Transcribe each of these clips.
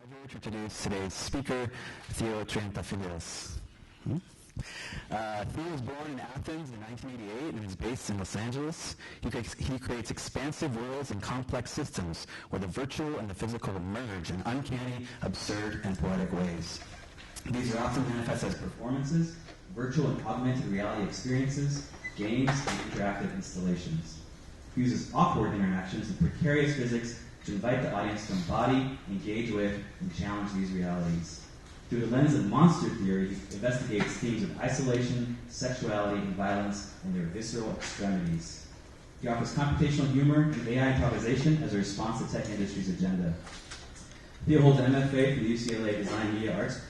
pleasure to introduce today's speaker, Theo Triantafyllidis. Theo was born in Athens in 1988 and is based in Los Angeles. He creates expansive worlds and complex systems where the virtual and the physical merge in uncanny, absurd, and poetic ways. These are often manifested as performances, virtual and augmented reality experiences, games, and interactive installations. He uses awkward interactions and precarious physics to invite the audience to embody, engage with, and challenge these realities. Through the lens of monster theory, he investigates themes of isolation, sexuality, and violence, and their visceral extremities. He offers computational humor and AI improvisation as a response to tech industry's agenda. Theo holds an MFA from the UCLA Design Media Arts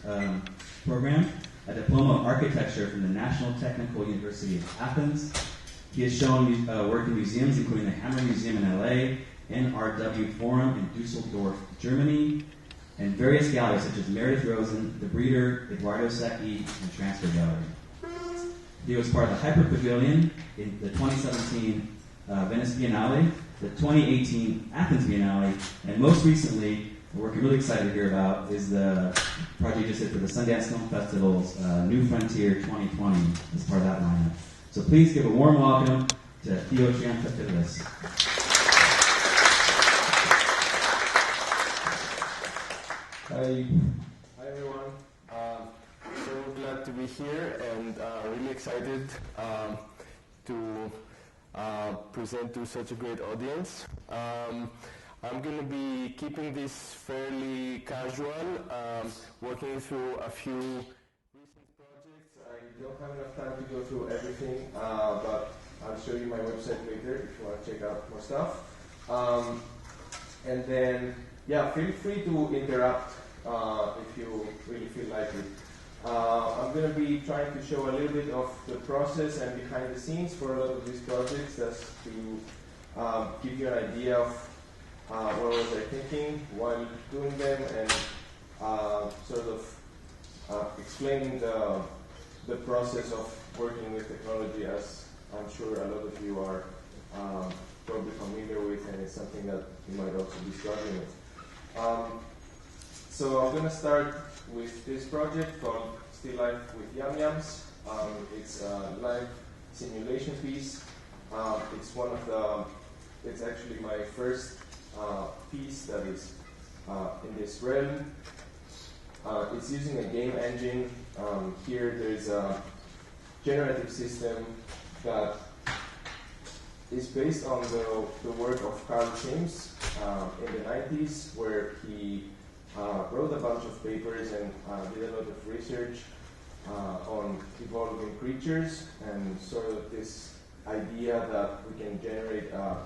program, a Diploma of Architecture from the National Technical University of Athens. He has shown work in museums, including the Hammer Museum in LA, NRW Forum in Dusseldorf, Germany, and various galleries such as Meredith Rosen, the Breeder, Eduardo Secchi, and Transfer Gallery. He was part of the Hyper Pavilion in the 2017 Venice Biennale, the 2018 Athens Biennale, and most recently, the work I'm really excited to hear about is the project he just did for the Sundance Film Festival's New Frontier 2020 as part of that lineup. So please give a warm welcome to Theo Triantafyllidis. Hi everyone. So glad to be here and really excited to present to such a great audience. I'm going to be keeping this fairly casual, working through a few recent projects. I don't have enough time to go through everything, but I'll show you my website later if you want to check out more stuff. And then, yeah, feel free to interrupt if you really feel like it. I'm going to be trying to show a little bit of the process and behind the scenes for a lot of these projects, just to give you an idea of what was I thinking while doing them, and sort of explaining the process of working with technology, as I'm sure a lot of you are probably familiar with, and it's something that you might also be struggling with. So I'm going to start with this project called Still Life with Yum Yums. It's a live simulation piece. It's actually my first piece that is in this realm. It's using a game engine. Here there's a generative system that is based on the work of Carl Sims in the 90s, where he wrote a bunch of papers and did a lot of research on evolving creatures, and sort of this idea that we can generate a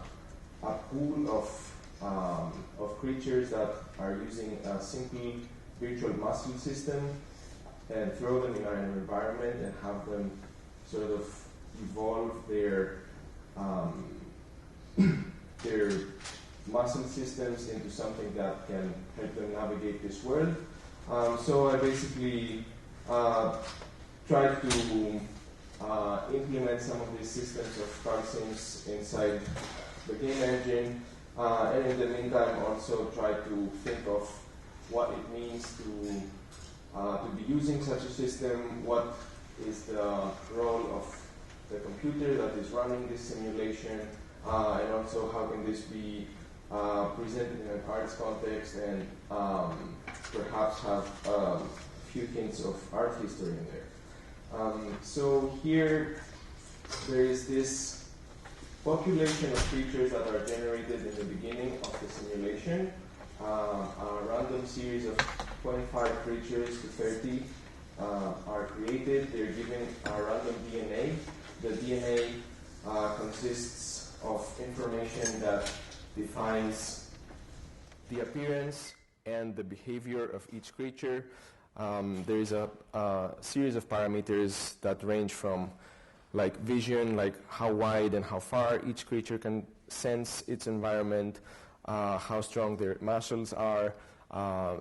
pool of creatures that are using a simple virtual muscle system and throw them in an environment and have them sort of evolve their muscle systems into something that can help them navigate this world. So I basically tried to implement some of these systems of Carl Sims inside the game engine, and in the meantime also try to think of what it means to be using such a system, what is the role of the computer that is running this simulation, and also how can this be presented in an arts context, and perhaps have a few hints of art history in there. So here there is this population of creatures that are generated in the beginning of the simulation. A random series of 25 creatures to 30 are created. They're given a random DNA. The DNA consists of information that defines the appearance and the behavior of each creature. There is a series of parameters that range from like vision, like how wide and how far each creature can sense its environment, how strong their muscles are,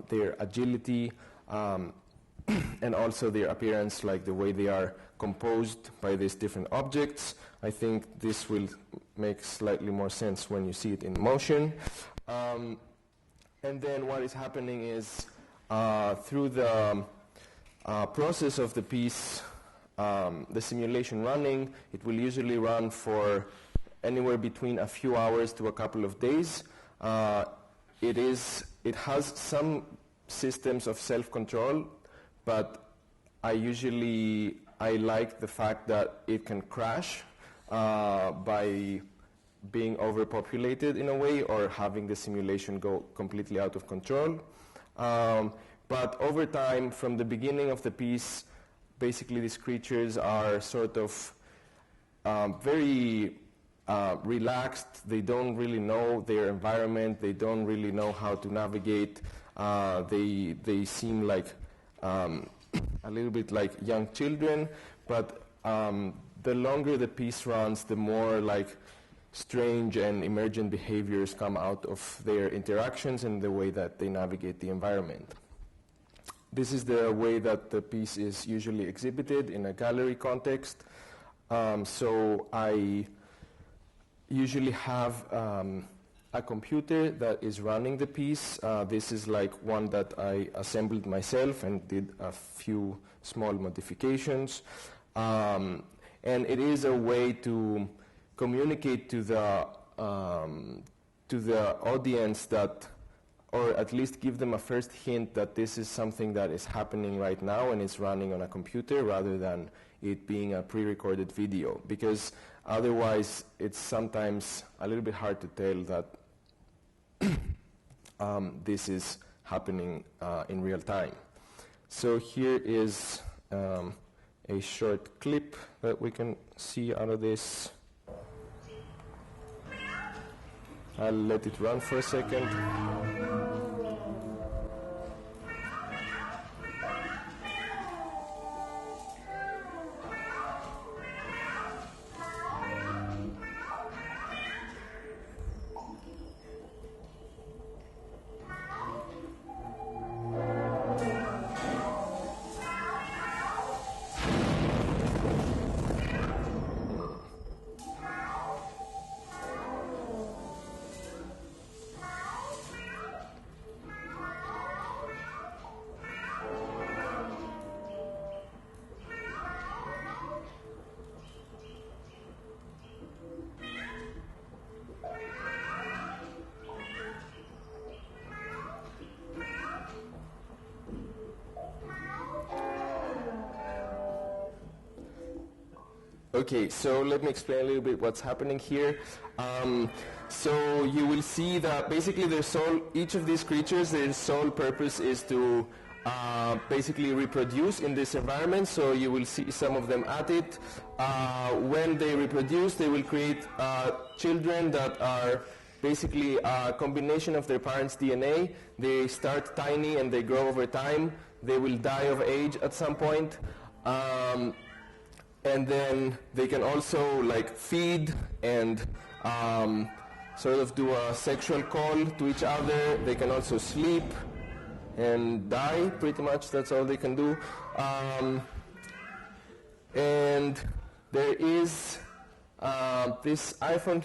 their agility, and also their appearance, like the way they are composed by these different objects. I think this will make slightly more sense when you see it in motion. And then what is happening is through the process of the piece, the simulation running, it will usually run for anywhere between a few hours to a couple of days. It has some systems of self-control, but I like the fact that it can crash by being overpopulated in a way, or having the simulation go completely out of control. But over time, from the beginning of the piece, basically these creatures are sort of very relaxed. They don't really know their environment. They don't really know how to navigate. They seem like a little bit like young children, but the longer the piece runs, the more like strange and emergent behaviors come out of their interactions and the way that they navigate the environment. This is the way that the piece is usually exhibited in a gallery context. So I usually have a computer that is running the piece. This is like one that I assembled myself and did a few small modifications. And it is a way to communicate to the audience that, or at least give them a first hint that this is something that is happening right now and it's running on a computer, rather than it being a pre-recorded video, because otherwise it's sometimes a little bit hard to tell that this is happening in real time. So here is a short clip that we can see out of this. I'll let it run for a second. Okay, so let me explain a little bit what's happening here. So you will see that basically each of these creatures, their sole purpose is to basically reproduce in this environment. So you will see some of them at it. When they reproduce, they will create children that are basically a combination of their parents' DNA. They start tiny and they grow over time. They will die of age at some point. And then they can also like feed and sort of do a sexual call to each other. They can also sleep and die, pretty much. That's all they can do. And there is this iPhone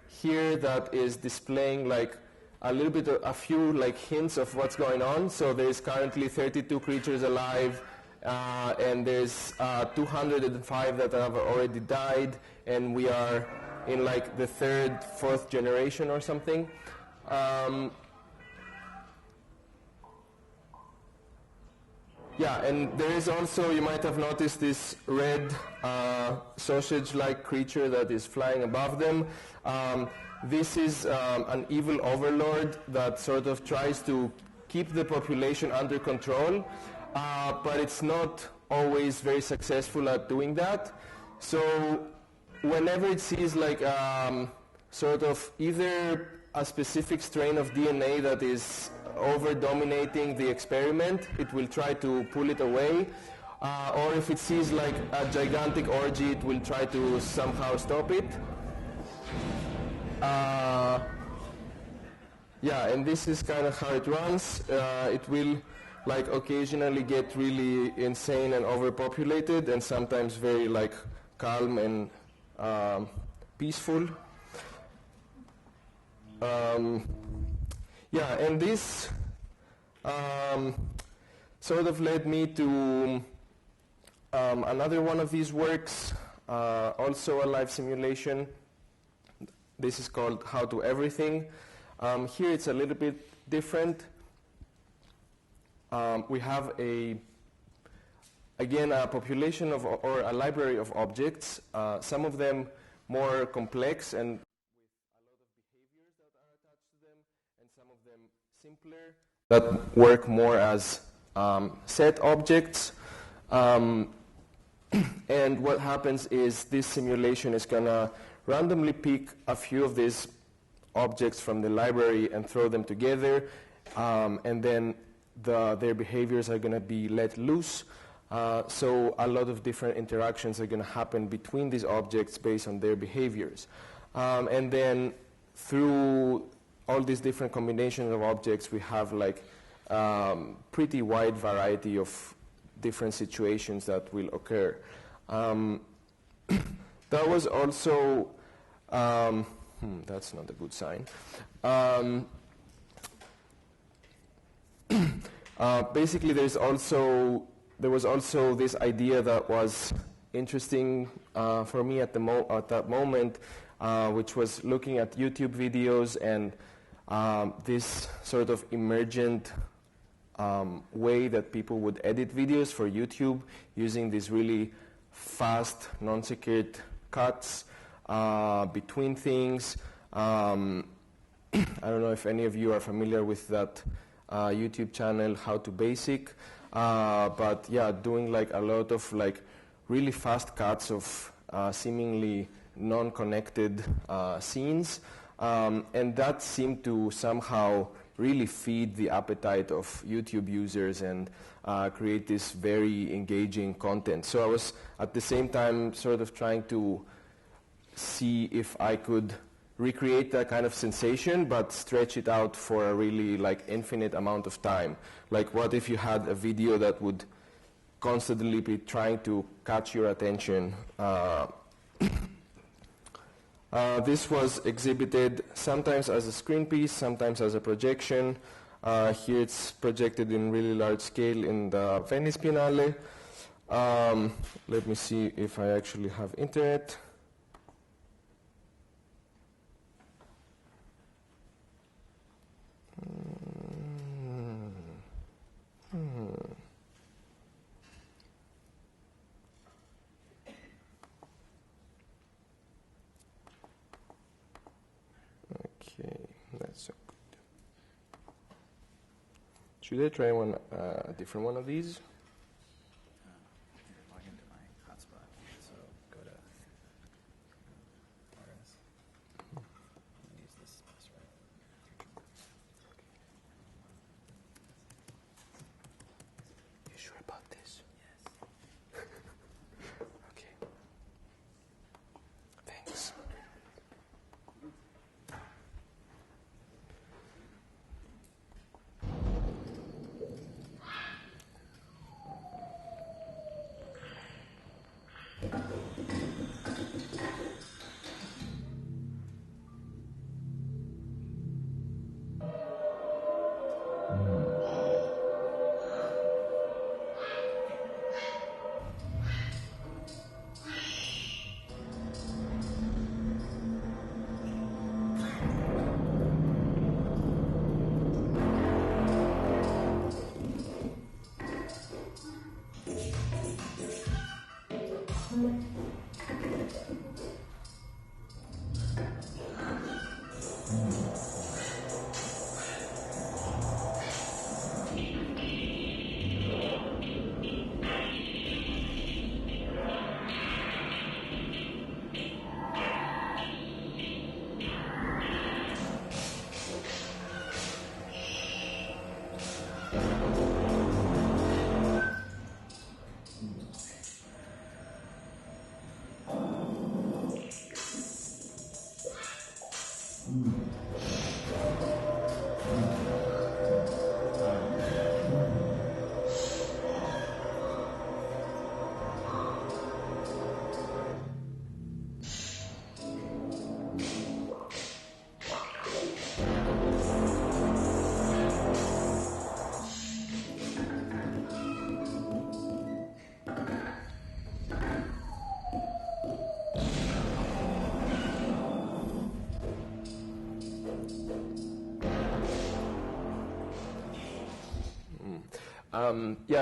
here that is displaying like a few like hints of what's going on. So there's currently 32 creatures alive. And there's 205 that have already died, and we are in like the third, fourth generation or something. Yeah, and there is also, you might have noticed this red sausage-like creature that is flying above them. This is an evil overlord that sort of tries to keep the population under control. But it's not always very successful at doing that. So whenever it sees like sort of either a specific strain of DNA that is over-dominating the experiment, it will try to pull it away. Or if it sees like a gigantic orgy, it will try to somehow stop it. Yeah, and this is kind of how it runs. It will like occasionally get really insane and overpopulated, and sometimes very like calm and peaceful. Yeah, and this sort of led me to another one of these works, also a live simulation. This is called How to Everything. Here it's a little bit different. We have again, a population of, or a library of objects, some of them more complex and with a lot of behaviors that are attached to them, and some of them simpler, that work more as set objects. And what happens is this simulation is going to randomly pick a few of these objects from the library and throw them together, and then their behaviors are going to be let loose. So a lot of different interactions are going to happen between these objects based on their behaviors. And then through all these different combinations of objects, we have like pretty wide variety of different situations that will occur. That was also, that's not a good sign. Basically, there was also this idea that was interesting for me at that moment, which was looking at YouTube videos and this sort of emergent way that people would edit videos for YouTube using these really fast, non-sequitur cuts between things. I don't know if any of you are familiar with that YouTube channel, How to Basic, but yeah, doing like a lot of like really fast cuts of seemingly non-connected scenes, and that seemed to somehow really feed the appetite of YouTube users and create this very engaging content. So I was at the same time sort of trying to see if I could recreate that kind of sensation but stretch it out for a really like infinite amount of time. Like what if you had a video that would constantly be trying to catch your attention. This was exhibited sometimes as a screen piece, sometimes as a projection. Here it's projected in really large scale in the Venice Biennale. Let me see if I actually have internet. Okay, that's so good. Should I try a different one of these? Log into my hotspot. So go to RS. Use this password. You sure about this? Yes. Okay. Thanks.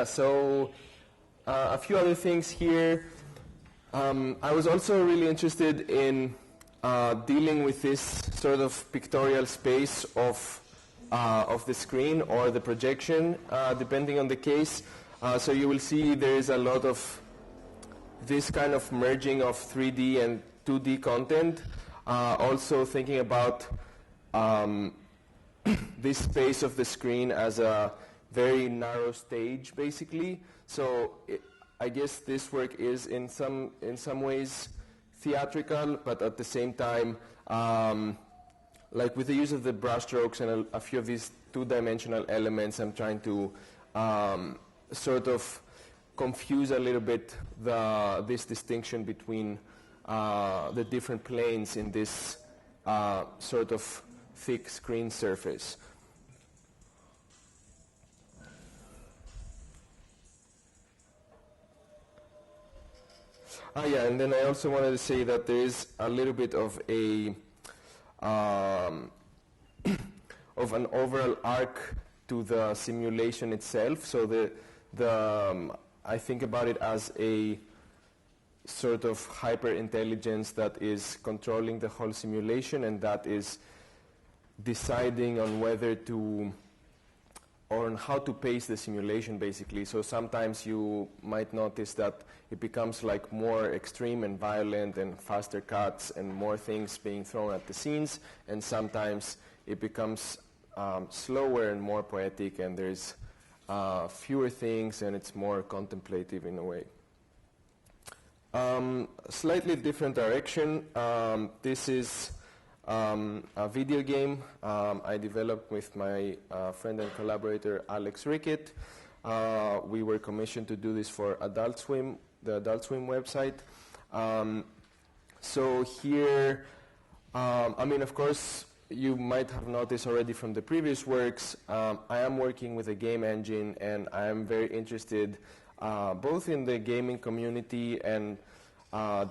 So a few other things here. I was also really interested in dealing with this sort of pictorial space of the screen or the projection, depending on the case. So you will see there is a lot of this kind of merging of 3D and 2D content. Also thinking about this space of the screen as a very narrow stage, basically. So I guess this work is in some ways theatrical, but at the same time, like with the use of the brushstrokes and a few of these two-dimensional elements, I'm trying to sort of confuse a little bit this distinction between the different planes in this sort of thick screen surface. And then I also wanted to say that there is a little bit of of an overall arc to the simulation itself. So I think about it as a sort of hyper intelligence that is controlling the whole simulation, and that is deciding on whether to or on how to pace the simulation, basically. So sometimes you might notice that it becomes like more extreme and violent and faster cuts and more things being thrown at the scenes, and sometimes it becomes slower and more poetic, and there's fewer things and it's more contemplative in a way. Slightly different direction. This is a video game I developed with my friend and collaborator Alex Rickett. We were commissioned to do this for Adult Swim, the Adult Swim website. So here, of course, you might have noticed already from the previous works, I am working with a game engine, and I am very interested both in the gaming community and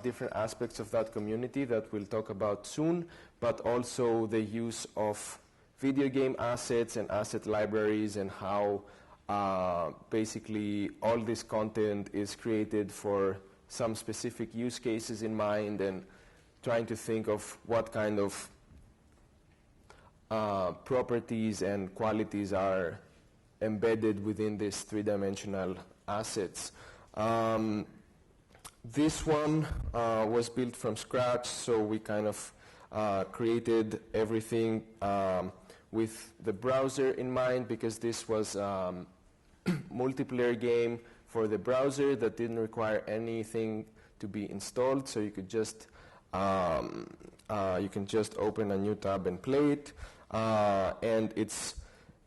different aspects of that community that we'll talk about soon, but also the use of video game assets and asset libraries, and how basically all this content is created for some specific use cases in mind, and trying to think of what kind of properties and qualities are embedded within these three-dimensional assets. This one was built from scratch, so we kind of created everything with the browser in mind, because this was multiplayer game for the browser that didn't require anything to be installed, so you could just you can just open a new tab and play it, and it's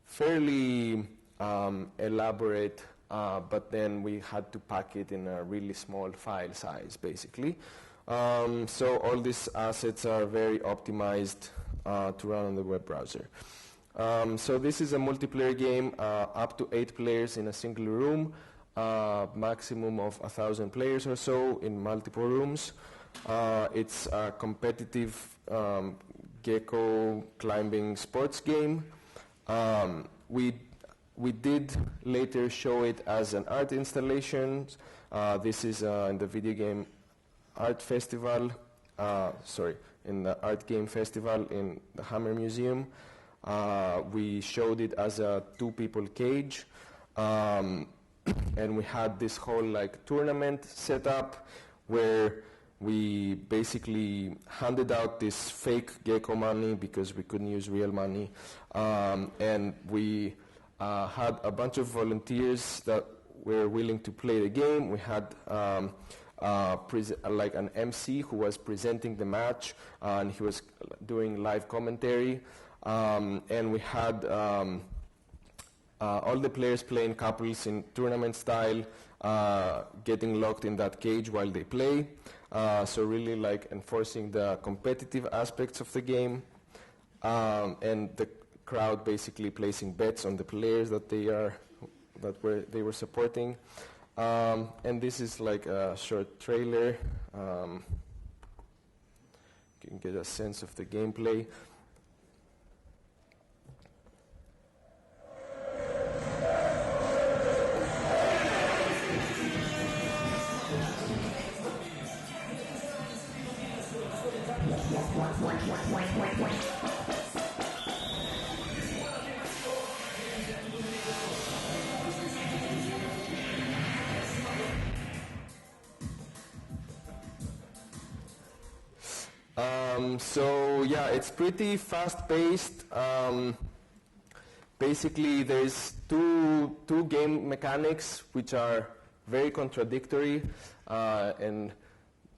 fairly elaborate, but then we had to pack it in a really small file size, basically. So all these assets are very optimized to run on the web browser. So this is a multiplayer game, up to 8 players in a single room, maximum of 1,000 players or so in multiple rooms. It's a competitive gecko climbing sports game. We did later show it as an art installation. This is in the video game art festival, in the art game festival in the Hammer Museum. We showed it as a 2-people cage, and we had this whole tournament set up where we basically handed out this fake gecko money because we couldn't use real money, and we had a bunch of volunteers that were willing to play the game. We had an MC who was presenting the match, and he was doing live commentary, and we had all the players playing couples in tournament style, getting locked in that cage while they play. So really enforcing the competitive aspects of the game, and the crowd basically placing bets on the players that they were supporting. And this is a short trailer. You can get a sense of the gameplay. So yeah, it's pretty fast-paced. Basically, there's two game mechanics which are very contradictory, and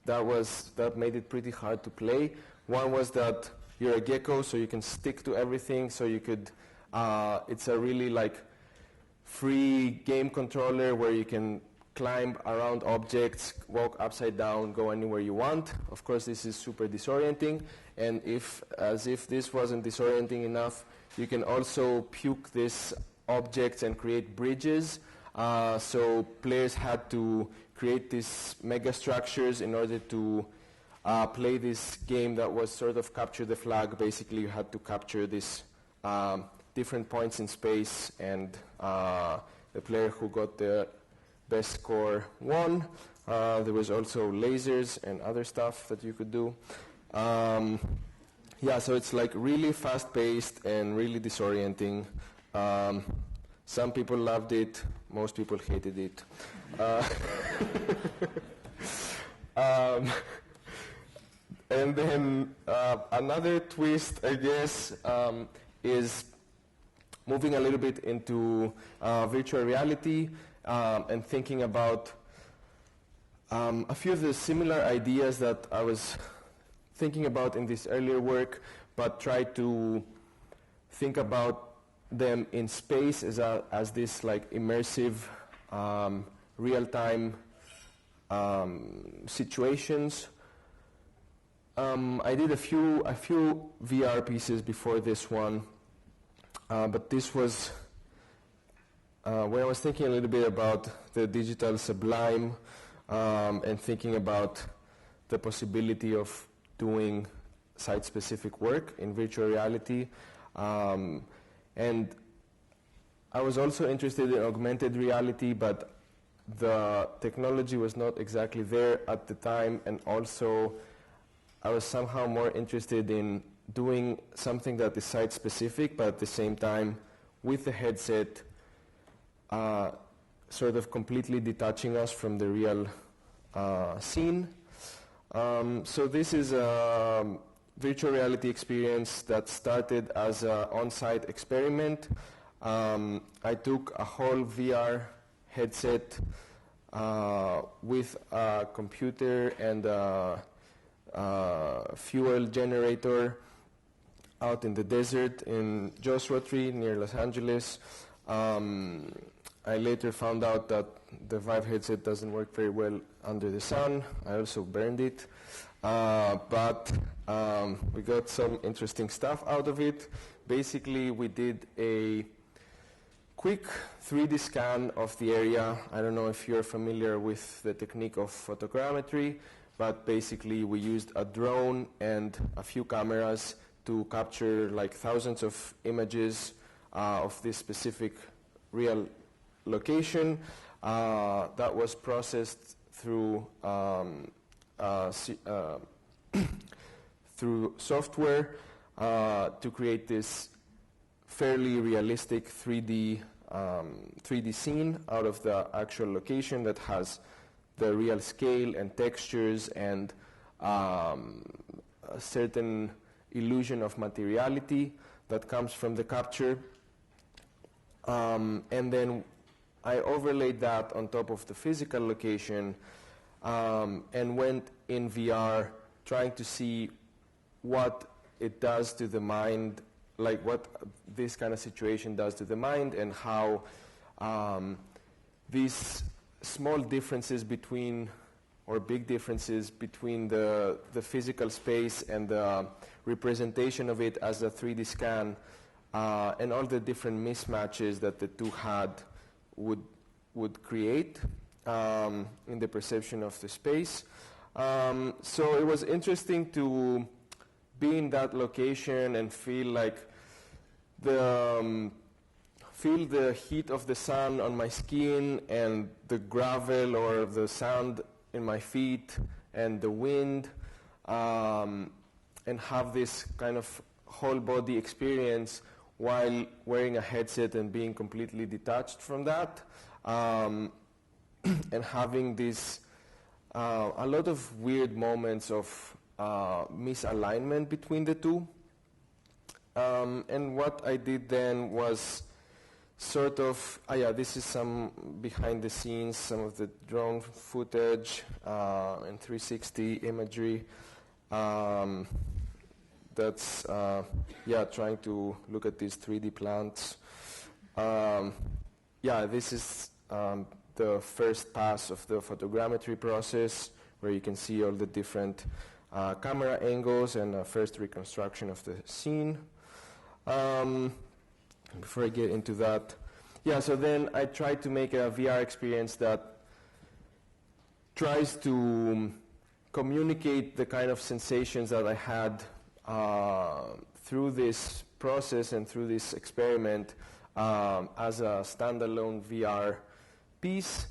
that made it pretty hard to play. One was that you're a gecko, so you can stick to everything. So you could, it's a really like free game controller where you can climb around objects, walk upside down, go anywhere you want. Of course, this is super disorienting, and as if this wasn't disorienting enough, you can also puke these objects and create bridges. So players had to create these mega structures in order to play this game that was sort of capture the flag. Basically, you had to capture these different points in space, and the player who got the best score won. There was also lasers and other stuff that you could do. Yeah, so it's like really fast-paced and really disorienting. Some people loved it, most people hated it. And then another twist, I guess, is moving a little bit into virtual reality and thinking about a few of the similar ideas that I was thinking about in this earlier work, but try to think about them in space as this like immersive, real-time situations. I did a few VR pieces before this one, but this was when I was thinking a little bit about the digital sublime and thinking about the possibility of doing site-specific work in virtual reality. And I was also interested in augmented reality, but the technology was not exactly there at the time, and also I was somehow more interested in doing something that is site-specific, but at the same time, with the headset, sort of completely detaching us from the real scene. So this is a virtual reality experience that started as an on-site experiment. I took a whole VR headset with a computer and a fuel generator out in the desert in Joshua Tree near Los Angeles. I later found out that the Vive headset doesn't work very well under the sun. I also burned it. But we got some interesting stuff out of it. Basically, we did a quick 3D scan of the area. I don't know if you're familiar with the technique of photogrammetry, but basically we used a drone and a few cameras to capture like thousands of images of this specific real location that was processed through through software to create this fairly realistic 3D scene out of the actual location that has the real scale and textures and a certain illusion of materiality that comes from the capture. And then I overlaid that on top of the physical location and went in VR trying to see what it does to the mind, like what this kind of situation does to the mind, and how these small differences between, or big differences between the physical space and the representation of it as a 3D scan and all the different mismatches that the two had would create in the perception of the space. So it was interesting to be in that location and feel like feel the heat of the sun on my skin and the gravel or the sand in my feet and the wind, and have this kind of whole body experience while wearing a headset and being completely detached from that, and having this a lot of weird moments of misalignment between the two. And what I did then was sort of, this is some behind the scenes, some of the drone footage and 360 imagery. That's, trying to look at these 3D plants. This is the first pass of the photogrammetry process, where you can see all the different camera angles and a first reconstruction of the scene. Before I get into that, so then I tried to make a VR experience that tries to communicate the kind of sensations that I had through this process and through this experiment as a standalone VR piece.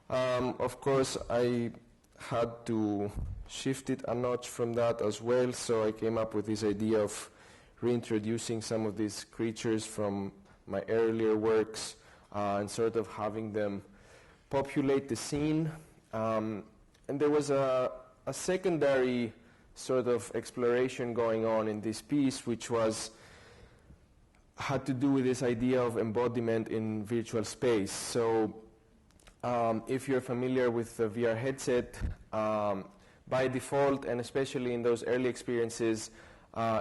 Of course, I had to shift it a notch from that as well, so I came up with this idea of reintroducing some of these creatures from my earlier works and sort of having them populate the scene. And there was a secondary sort of exploration going on in this piece, which had to do with this idea of embodiment in virtual space. So if you're familiar with the VR headset, by default, and especially in those early experiences,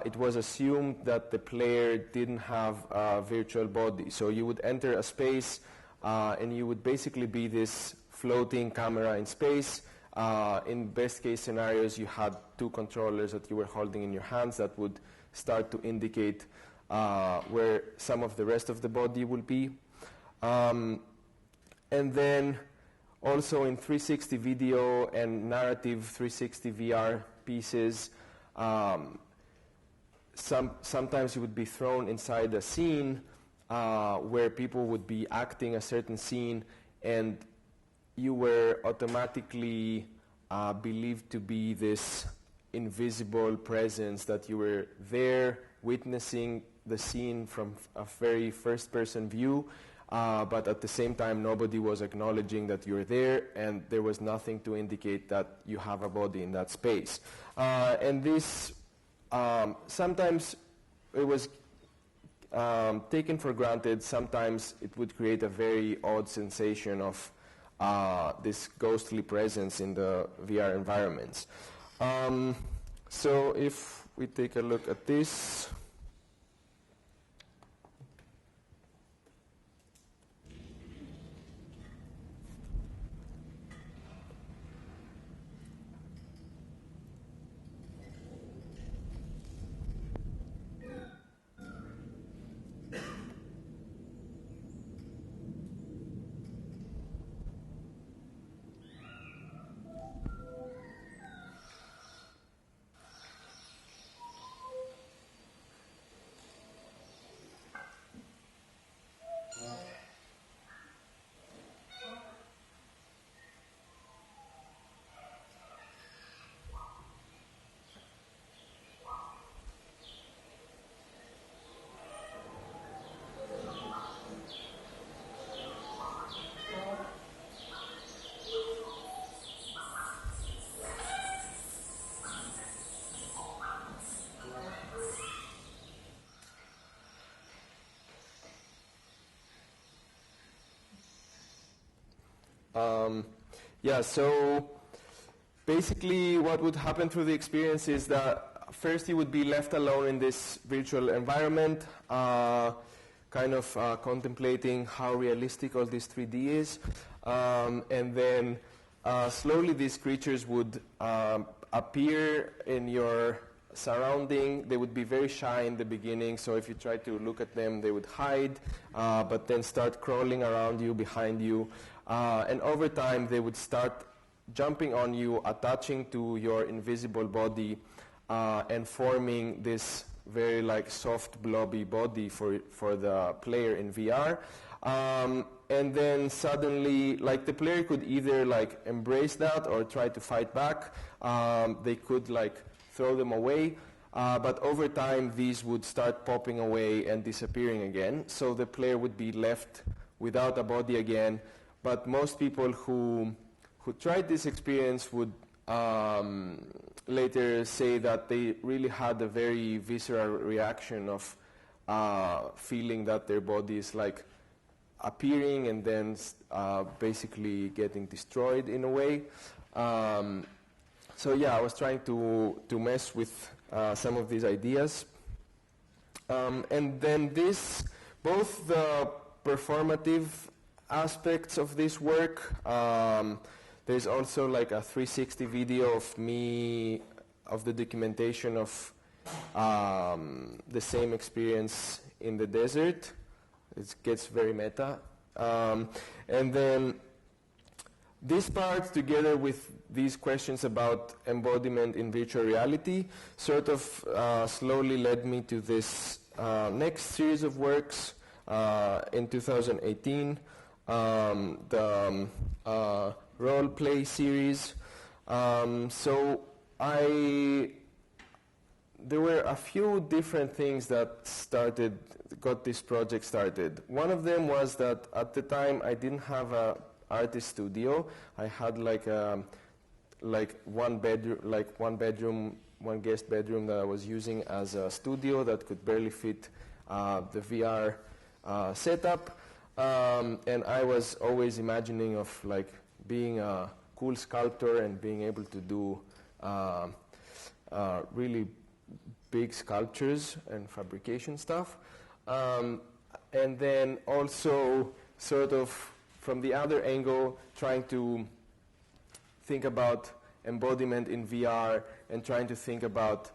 it was assumed that the player didn't have a virtual body. So you would enter a space and you would basically be this floating camera in space. In best case scenarios, you had two controllers that you were holding in your hands that would start to indicate where some of the rest of the body will be. And then also in 360 video and narrative 360 VR pieces, sometimes you would be thrown inside a scene where people would be acting a certain scene, and you were automatically believed to be this invisible presence, that you were there witnessing the scene from a very first-person view, but at the same time nobody was acknowledging that you're there, and there was nothing to indicate that you have a body in that space. And this, sometimes it was taken for granted, sometimes it would create a very odd sensation of this ghostly presence in the VR environments. So if we take a look at this, so basically what would happen through the experience is that first you would be left alone in this virtual environment, kind of contemplating how realistic all this 3D is, and then slowly these creatures would appear in your surrounding. They would be very shy in the beginning, so if you try to look at them, they would hide, but then start crawling around you, behind you. And over time, they would start jumping on you, attaching to your invisible body, and forming this very soft, blobby body for the player in VR. And then suddenly, the player could either embrace that or try to fight back. They could throw them away. But over time, these would start popping away and disappearing again. So the player would be left without a body again. But most people who tried this experience would later say that they really had a very visceral reaction of feeling that their body is like appearing and then basically getting destroyed in a way. So yeah, I was trying to mess with some of these ideas. And then both the performative aspects of this work, there's also like a 360 video of me, of the documentation of the same experience in the desert. It gets very meta. And then this part, together with these questions about embodiment in virtual reality, sort of slowly led me to this next series of works in 2018, the role play series. So there were a few different things that got this project started. One of them was that at the time I didn't have a artist studio. I had one guest bedroom that I was using as a studio that could barely fit the VR setup. And I was always imagining of like being a cool sculptor and being able to do really big sculptures and fabrication stuff. And then also sort of from the other angle, trying to think about embodiment in VR and trying to think about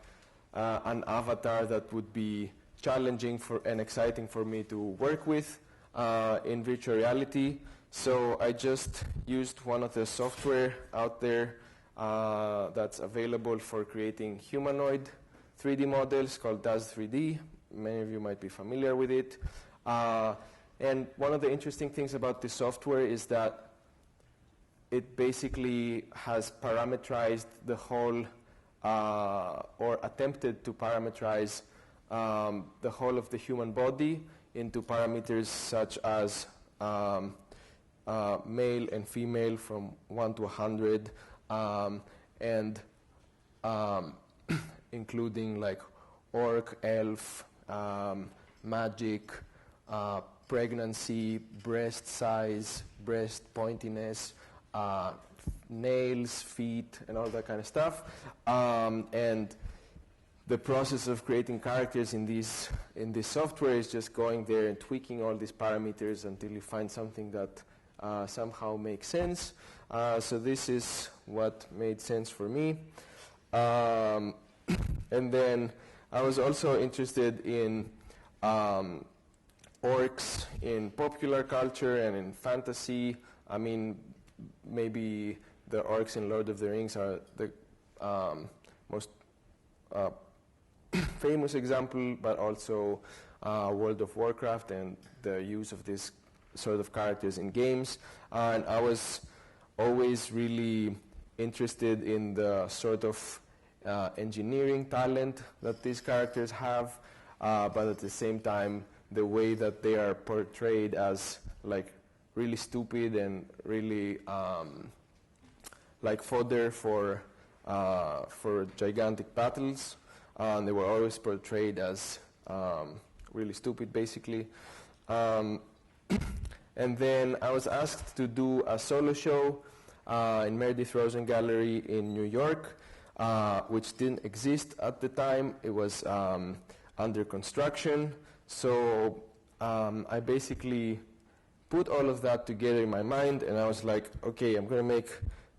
an avatar that would be challenging and exciting for me to work with in virtual reality. So I just used one of the software out there that's available for creating humanoid 3D models called DAZ3D. Many of you might be familiar with it. And one of the interesting things about this software is that it basically has parameterized the whole, or attempted to parameterize the whole of the human body into parameters such as male and female from 1 to 100, and including like orc, elf, magic, pregnancy, breast size, breast pointiness, nails, feet, and all that kind of stuff. And the process of creating characters in this software is just going there and tweaking all these parameters until you find something that somehow makes sense. So this is what made sense for me. And then I was also interested in orcs in popular culture and in fantasy. I mean, maybe the orcs in Lord of the Rings are the most famous example, but also World of Warcraft and the use of this sort of characters in games. And I was always really interested in the sort of engineering talent that these characters have, but at the same time, the way that they are portrayed as like really stupid and really like fodder for gigantic battles. They were always portrayed as really stupid, basically. And then I was asked to do a solo show in Meredith Rosen Gallery in New York, which didn't exist at the time. It was under construction. So I basically put all of that together in my mind, and I was like, okay, I'm going to make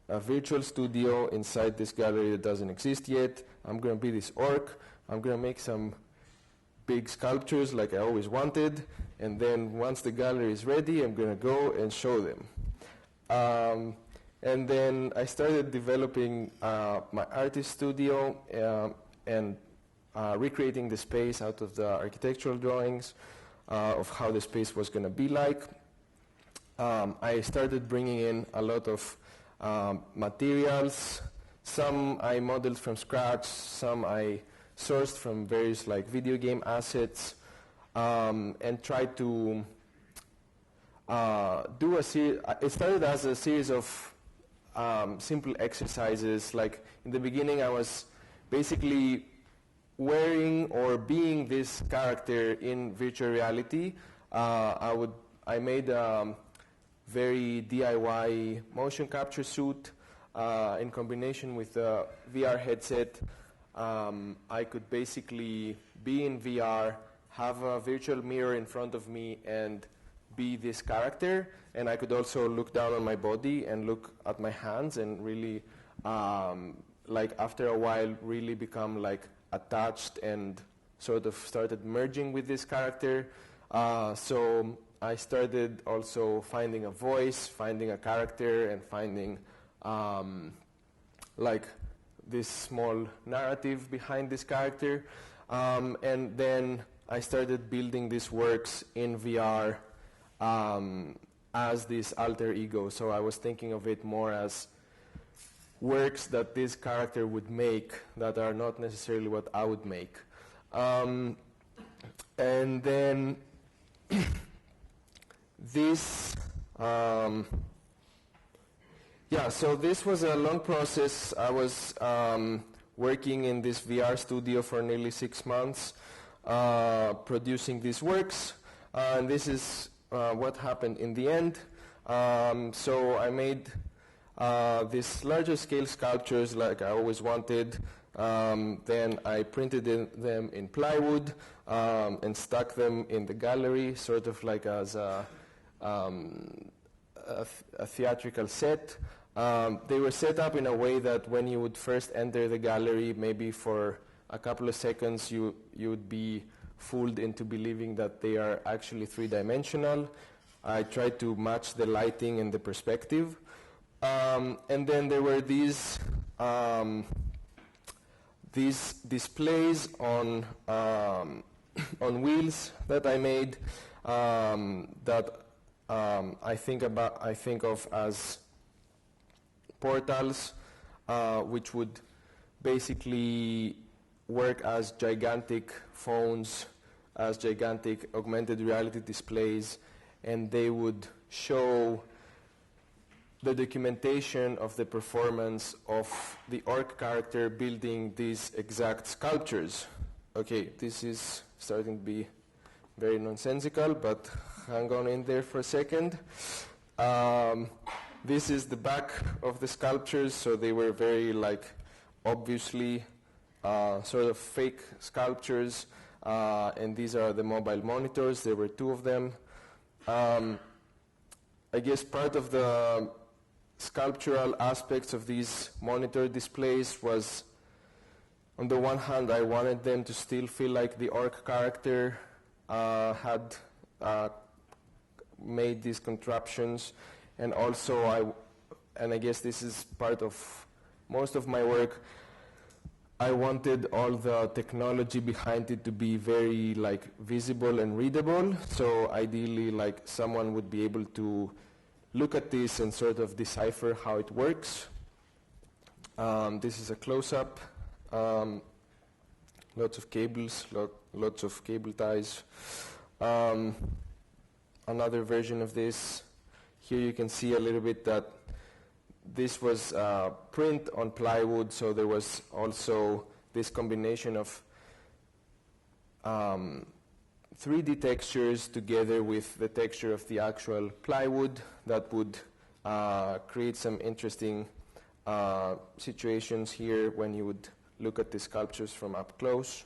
a virtual studio inside this gallery that doesn't exist yet. I'm going to be this orc. I'm going to make some big sculptures like I always wanted, and then once the gallery is ready, I'm going to go and show them. And then I started developing my artist studio and recreating the space out of the architectural drawings of how the space was going to be like. I started bringing in a lot of materials. Some I modeled from scratch, some I sourced from various like video game assets, and tried to do a series. It started as a series of simple exercises. Like in the beginning, I was basically wearing or being this character in virtual reality. I made a very DIY motion capture suit in combination with a VR headset. I could basically be in VR, have a virtual mirror in front of me, and be this character. And I could also look down on my body and look at my hands and really, like after a while, really become like attached and sort of started merging with this character. So I started also finding a voice, finding a character, and finding like this small narrative behind this character. And then I started building these works in VR as this alter ego. So I was thinking of it more as works that this character would make that are not necessarily what I would make. And then this, so this was a long process. I was working in this VR studio for nearly 6 months, producing these works, and this is what happened in the end. So I made these larger scale sculptures like I always wanted. Then I printed them in plywood and stuck them in the gallery, sort of like as a theatrical set. They were set up in a way that when you would first enter the gallery, maybe for a couple of seconds, you would be fooled into believing that they are actually three-dimensional. I tried to match the lighting and the perspective. And then there were these displays on wheels that I made that I think of as portals, which would basically work as gigantic phones, as gigantic augmented reality displays, and they would show the documentation of the performance of the orc character building these exact sculptures. Okay, this is starting to be very nonsensical, but hang on in there for a second. This is the back of the sculptures, so they were very obviously sort of fake sculptures, and these are the mobile monitors. There were 2 of them. I guess part of the sculptural aspects of these monitor displays was, on the one hand, I wanted them to still feel like the orc character had made these contraptions, and also I guess this is part of most of my work, I wanted all the technology behind it to be very visible and readable. So ideally, someone would be able to look at this and sort of decipher how it works. This is a close-up. Lots of cables, lots of cable ties. Another version of this. Here you can see a little bit that this was print on plywood, so there was also this combination of 3D textures together with the texture of the actual plywood that would create some interesting situations here when you would look at the sculptures from up close.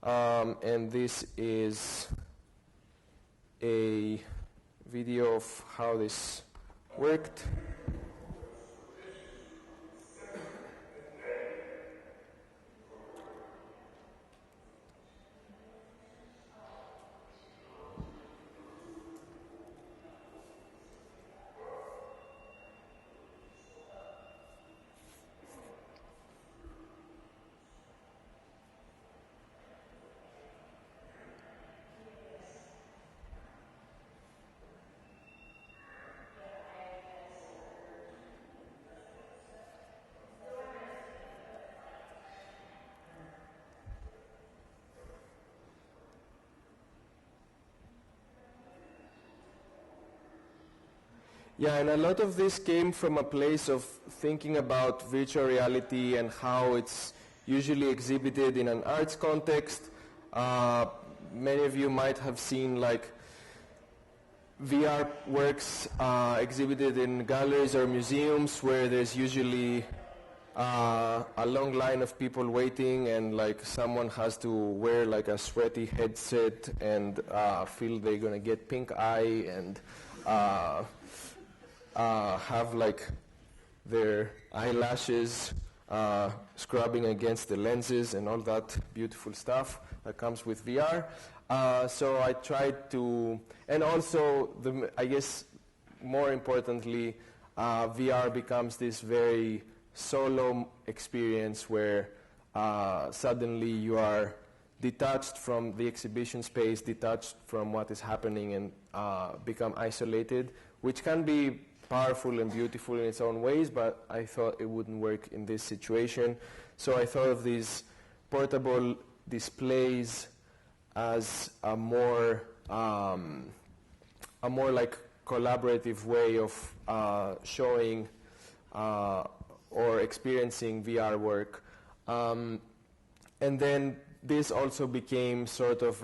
And this is a video of how this worked. Yeah, and a lot of this came from a place of thinking about virtual reality and how it's usually exhibited in an arts context. Many of you might have seen like VR works exhibited in galleries or museums where there's usually a long line of people waiting, and like someone has to wear like a sweaty headset and feel they're gonna get pink eye and have like their eyelashes scrubbing against the lenses and all that beautiful stuff that comes with VR. So I tried to, and also I guess more importantly, VR becomes this very solo experience where suddenly you are detached from the exhibition space, detached from what is happening, and become isolated, which can be powerful and beautiful in its own ways, but I thought it wouldn't work in this situation. So I thought of these portable displays as a more like collaborative way of showing or experiencing VR work. And then this also became sort of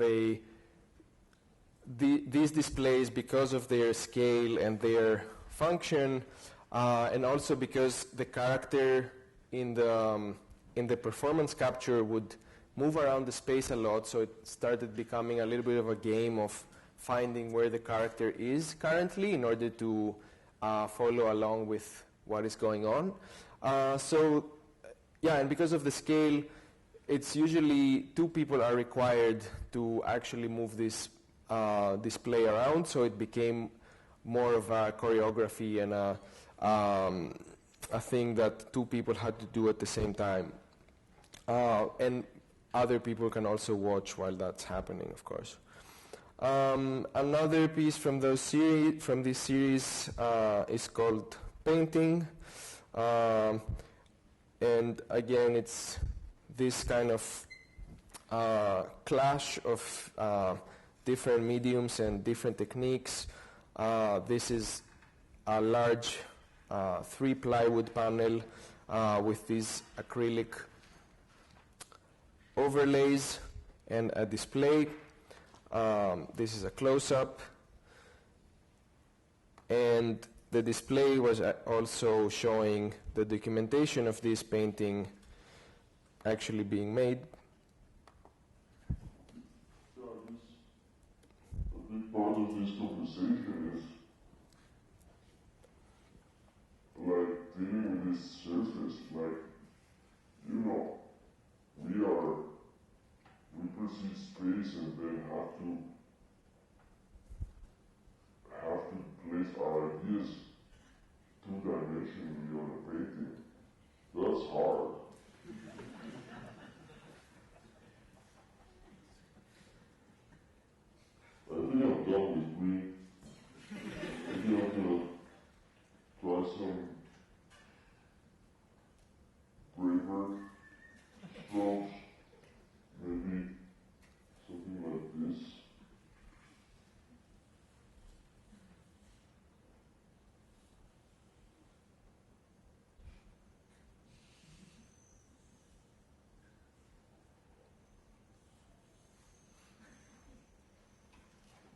these displays, because of their scale and their function, and also because the character in the performance capture would move around the space a lot, so it started becoming a little bit of a game of finding where the character is currently in order to follow along with what is going on. And because of the scale, it's usually 2 people are required to actually move this display around, so it became more of a choreography and a thing that 2 people had to do at the same time. And other people can also watch while that's happening, of course. Another piece from this series is called Painting. And again, it's this kind of clash of different mediums and different techniques. This is a large 3-plywood panel with these acrylic overlays and a display. This is a close-up, and the display was also showing the documentation of this painting actually being made. A big part of this conversation is like dealing with this surface, like, we perceive space and then have to place our ideas 2-dimensionally on a painting. That's hard. I think I'm done with green. Maybe I'm gonna try some braver strokes. Maybe something like this.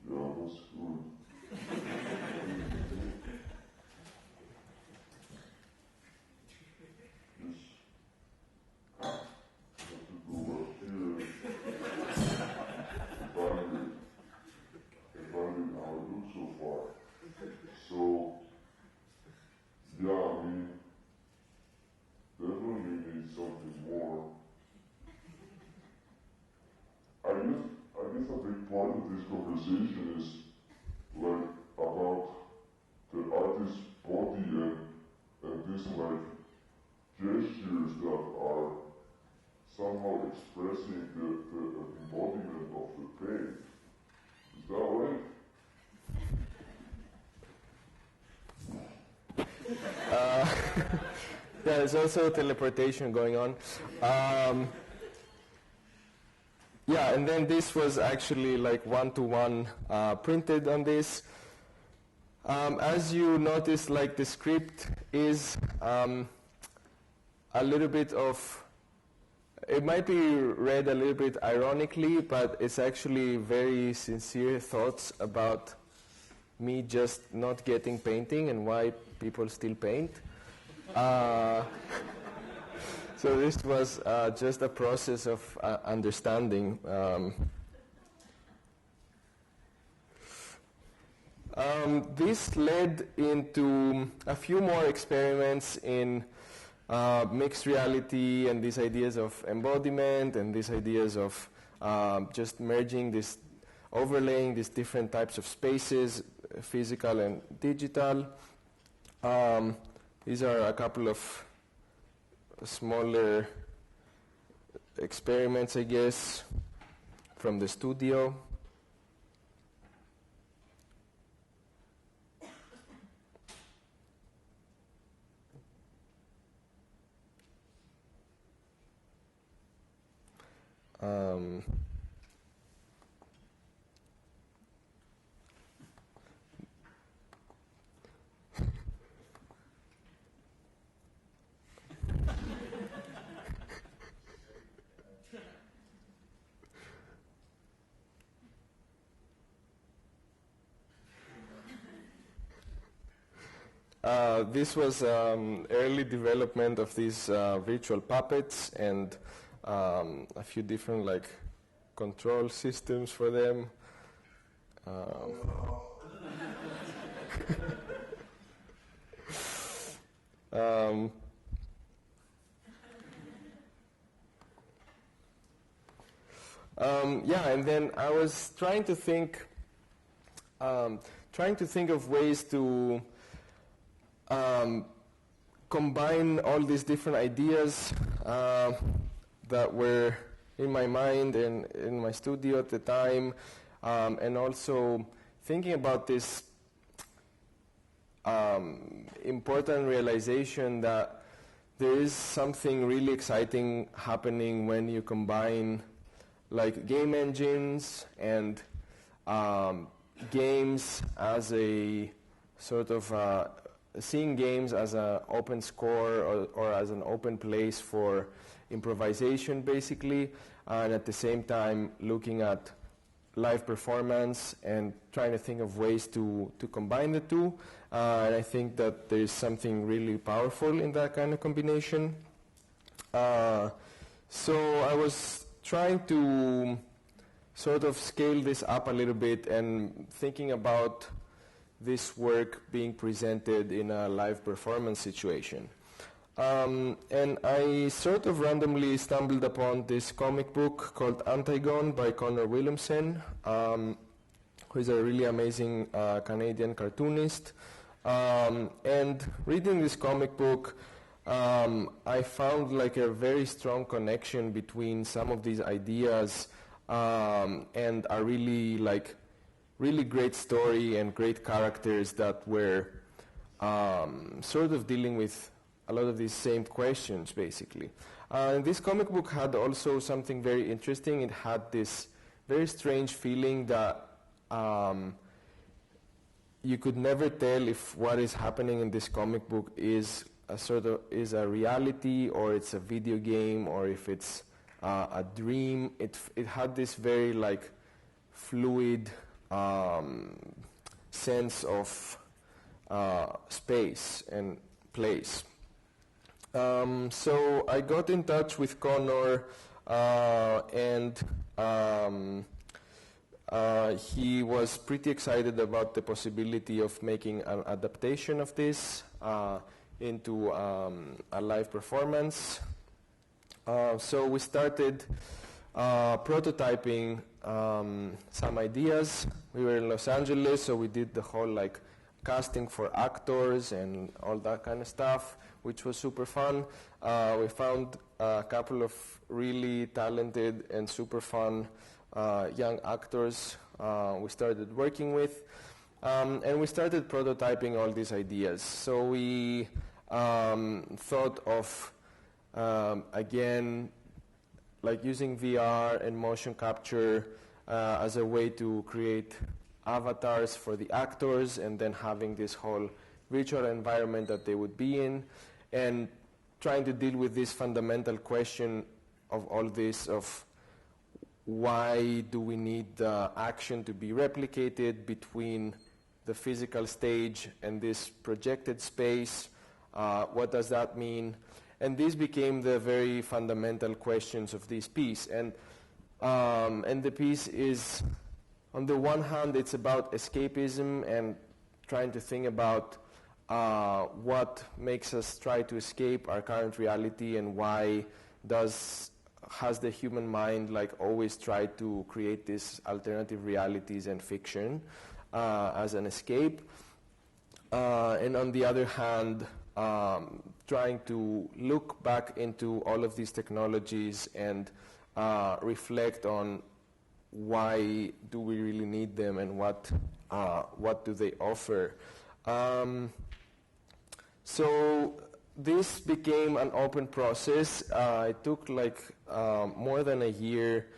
Yeah, that's good. Part of this conversation is like about the artist's body and these like gestures that are somehow expressing the embodiment of the pain. Is that right? Yeah, there's also teleportation going on. Yeah, and then this was actually like 1-to-1 printed on this. As you notice, like the script is a little bit of, it might be read a little bit ironically, but it's actually very sincere thoughts about me just not getting painting and why people still paint. So this was just a process of understanding. This led into a few more experiments in mixed reality and these ideas of embodiment and these ideas of just merging this, overlaying these different types of spaces, physical and digital. These are a couple of smaller experiments, I guess, from the studio. This was early development of these virtual puppets and a few different like control systems for them. Yeah, and then I was trying to think of ways to combine all these different ideas that were in my mind and in my studio at the time, and also thinking about this important realization that there is something really exciting happening when you combine like game engines and games as a sort of seeing games as an open score or as an open place for improvisation, basically, and at the same time looking at live performance and trying to think of ways to combine the two. And I think that there's something really powerful in that kind of combination. So I was trying to sort of scale this up a little bit and thinking about this work being presented in a live performance situation. And I sort of randomly stumbled upon this comic book called Antigone by Connor Williamson, who is a really amazing Canadian cartoonist. And reading this comic book, I found like a very strong connection between some of these ideas and a really great story and great characters that were sort of dealing with a lot of these same questions, basically. This comic book had also something very interesting. It had this very strange feeling that you could never tell if what is happening in this comic book is a reality or it's a video game or if it's a dream. It had this very like fluid sense of space and place. So I got in touch with Connor and he was pretty excited about the possibility of making an adaptation of this into a live performance. So we started prototyping some ideas. We were in Los Angeles, so we did the whole like casting for actors and all that kind of stuff, which was super fun. We found a couple of really talented and super fun young actors we started working with, and we started prototyping all these ideas. So we thought of, again, like using VR and motion capture as a way to create avatars for the actors, and then having this whole virtual environment that they would be in, and trying to deal with this fundamental question of all this, of why do we need the action to be replicated between the physical stage and this projected space? What does that mean? And these became the very fundamental questions of this piece. And the piece is, on the one hand, it's about escapism and trying to think about what makes us try to escape our current reality, and why has the human mind like always tried to create these alternative realities and fiction as an escape. And on the other hand, trying to look back into all of these technologies and reflect on why do we really need them, and what do they offer. So this became an open process. It took like more than a year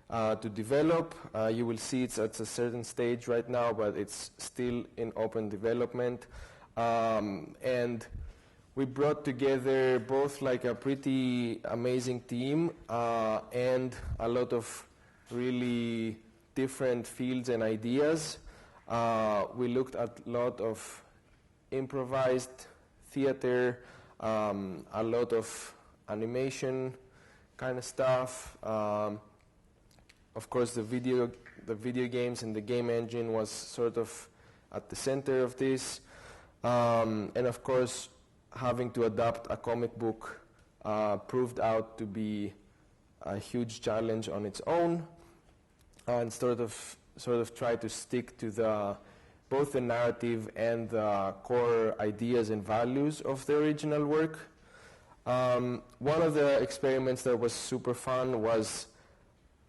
to develop. You will see it's at a certain stage right now, but it's still in open development. And we brought together both like a pretty amazing team and a lot of really different fields and ideas. We looked at a lot of improvised theater, a lot of animation kind of stuff. Of course, the video games and the game engine was sort of at the center of this. And of course, having to adapt a comic book proved out to be a huge challenge on its own, and sort of try to stick to both the narrative and the core ideas and values of the original work. One of the experiments that was super fun was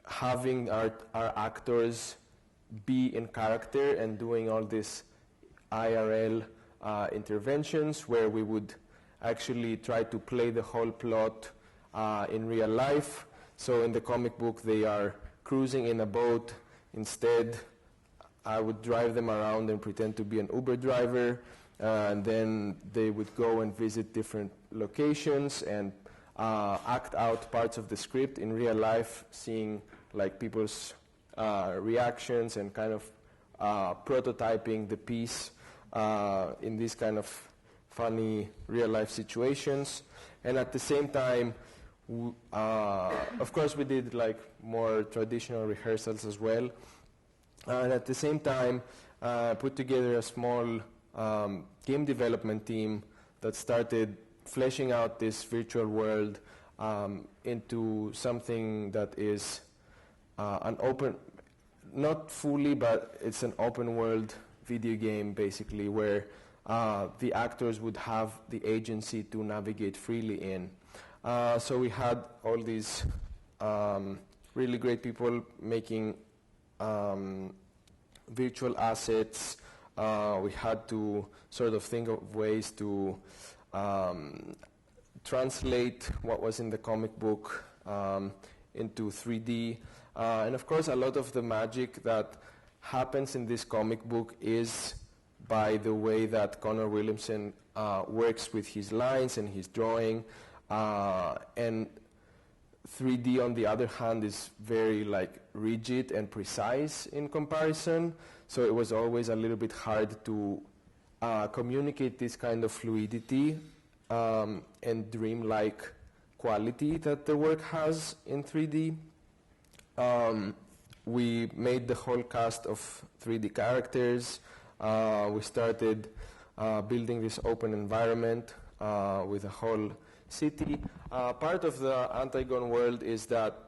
having our actors be in character and doing all this IRL interventions, where we would actually try to play the whole plot in real life. So in the comic book, they are cruising in a boat. Instead, I would drive them around and pretend to be an Uber driver, and then they would go and visit different locations and act out parts of the script in real life, seeing like people's reactions and kind of prototyping the piece in these kind of funny real-life situations. And at the same time, of course, we did like more traditional rehearsals as well. And at the same time, put together a small game development team that started fleshing out this virtual world into something that is an open, not fully, but it's an open world video game, basically, where the actors would have the agency to navigate freely in. So we had all these really great people making virtual assets. We had to sort of think of ways to translate what was in the comic book into 3D. And of course, a lot of the magic that happens in this comic book is by the way that Connor Williamson works with his lines and his drawing. And 3D, on the other hand, is very like rigid and precise in comparison. So it was always a little bit hard to communicate this kind of fluidity and dreamlike quality that the work has in 3D. We made the whole cast of 3D characters. We started building this open environment with a whole city. Part of the Antigone world is that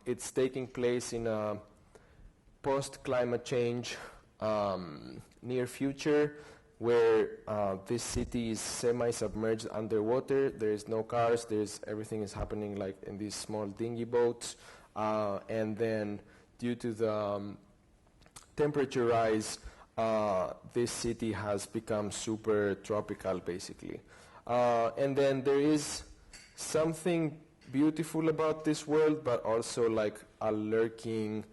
it's taking place in a post-climate change near future, where this city is semi-submerged underwater. There is no cars. Everything is happening like in these small dinghy boats. And then due to the temperature rise, this city has become super tropical, basically. And then there is something beautiful about this world, but also like a lurking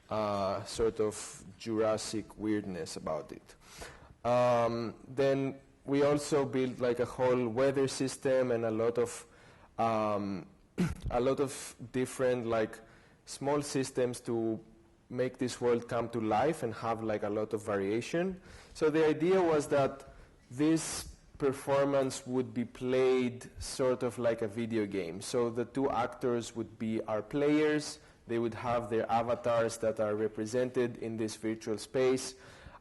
sort of Jurassic weirdness about it. Then we also built like a whole weather system and a lot of different like small systems to make this world come to life and have like a lot of variation. So the idea was that this performance would be played sort of like a video game. So the two actors would be our players. They would have their avatars that are represented in this virtual space.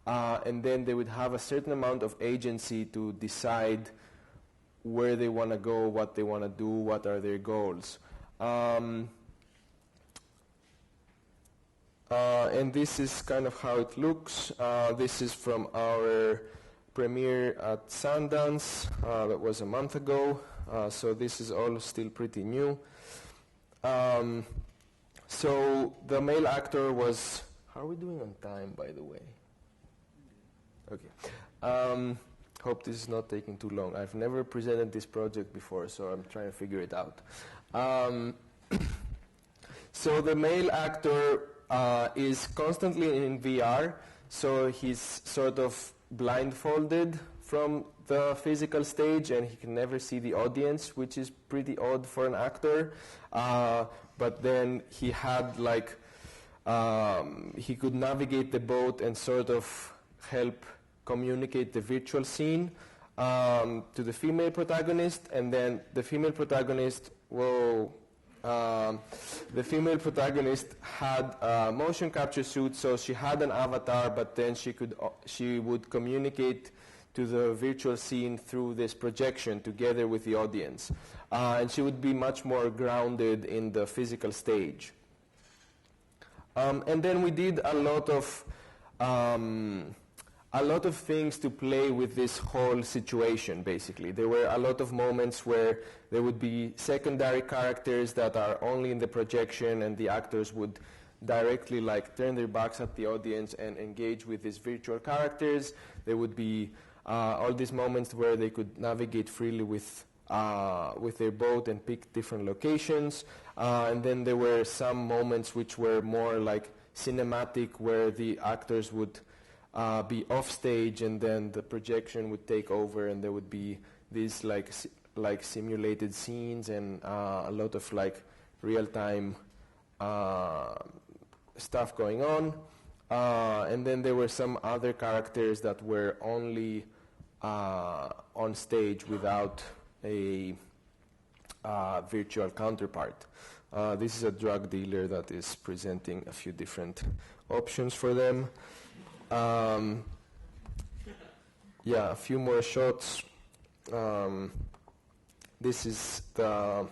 And then they would have a certain amount of agency to decide where they want to go, what they want to do, what are their goals. And this is kind of how it looks. This is from our premiere at Sundance. That was a month ago. So this is all still pretty new. So the male actor was... How are we doing on time, by the way? Okay. Hope this is not taking too long. I've never presented this project before, so I'm trying to figure it out. So the male actor is constantly in VR, so he's sort of blindfolded from the physical stage and he can never see the audience, which is pretty odd for an actor. But then he had like, he could navigate the boat and sort of help communicate the virtual scene to the female protagonist, and then the female protagonist, the female protagonist had a motion capture suit, so she had an avatar, but then she would communicate to the virtual scene through this projection together with the audience, and she would be much more grounded in the physical stage. And then we did a lot of things to play with this whole situation, basically. There were a lot of moments where there would be secondary characters that are only in the projection, and the actors would directly like turn their backs at the audience and engage with these virtual characters. There would be all these moments where they could navigate freely with their boat and pick different locations. And then there were some moments which were more like cinematic, where the actors would be off stage, and then the projection would take over, and there would be these like simulated scenes and a lot of like real-time stuff going on. And then there were some other characters that were only on stage without a virtual counterpart. This is a drug dealer that is presenting a few different options for them. Yeah, a few more shots. This is the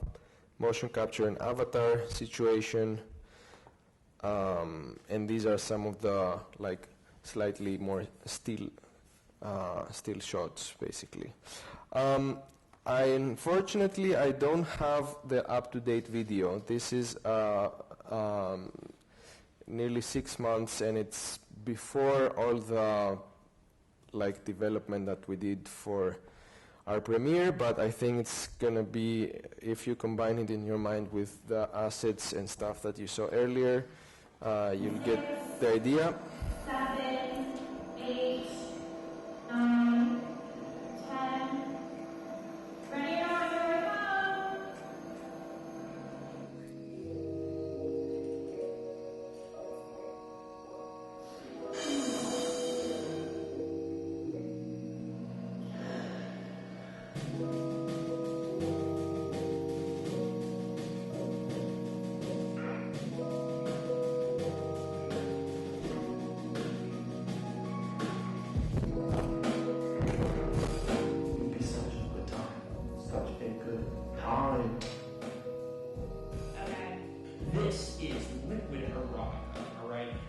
motion capture and avatar situation. And these are some of the like slightly more still shots, basically. Unfortunately, I don't have the up-to-date video. This is nearly 6 months, and it's before all the like development that we did for our premiere, but I think it's gonna be, if you combine it in your mind with the assets and stuff that you saw earlier, you'll get the idea. 7, 8, 9, 10. Ready or not, here we go.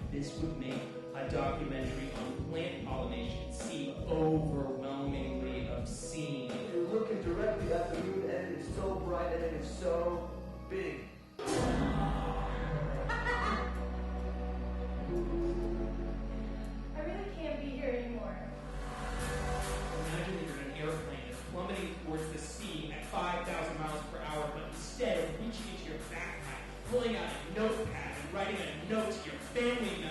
This would make a documentary on plant pollination seem overwhelmingly obscene. You're looking directly at the moon, and it's so bright and it's so big. I really can't be here anymore. Imagine that you're in an airplane that's plummeting towards the sea at 5,000 miles per hour, but instead of reaching into your backpack, pulling out a notepad and writing a note to your family member,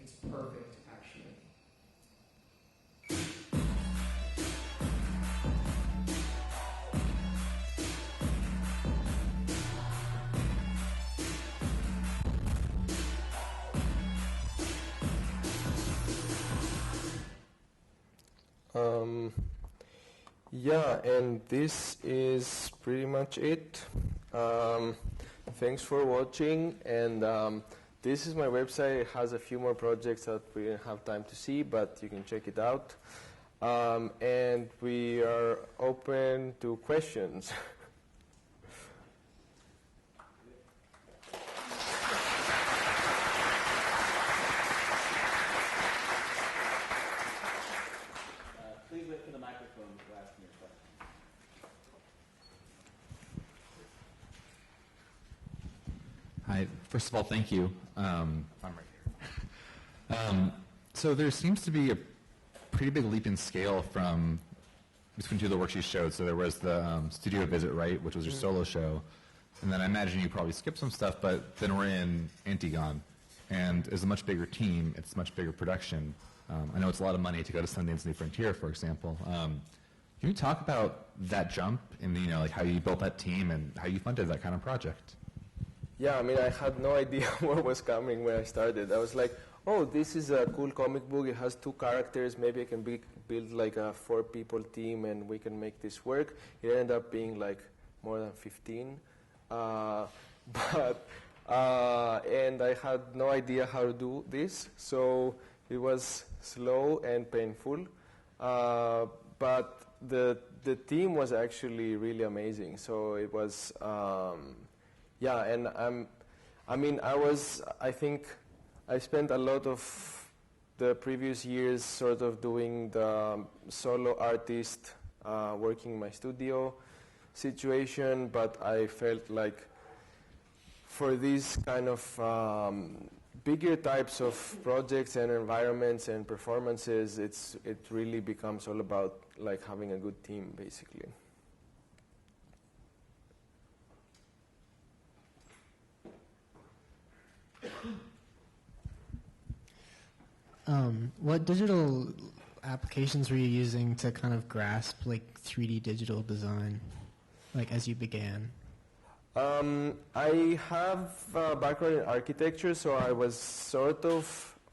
It's perfect, actually. Yeah, and this is pretty much it. Thanks for watching, and this is my website. It has a few more projects that we didn't have time to see, but you can check it out. And we are open to questions. Please wait for the microphone to ask me your question. Hi. First of all, thank you. I'm right here. So there seems to be a pretty big leap in scale from between two of the works you showed. So there was the studio visit, right, which was your solo show. And then I imagine you probably skipped some stuff, but then we're in Antigone. And it's a much bigger team. It's much bigger production. I know it's a lot of money to go to Sundance New Frontier, for example. Can you talk about that jump and like how you built that team and how you funded that kind of project? Yeah, I mean, I had no idea what was coming when I started. I was like, oh, this is a cool comic book. It has 2 characters. Maybe I can build like a 4-people team and we can make this work. It ended up being like more than 15. And I had no idea how to do this. So it was slow and painful. But the team was actually really amazing. So it was... yeah, and I think I spent a lot of the previous years sort of doing the solo artist, working in my studio situation, but I felt like for these kind of bigger types of projects and environments and performances, it really becomes all about like having a good team, basically. What digital applications were you using to kind of grasp like 3D digital design, like as you began? I have a background in architecture, so I was sort of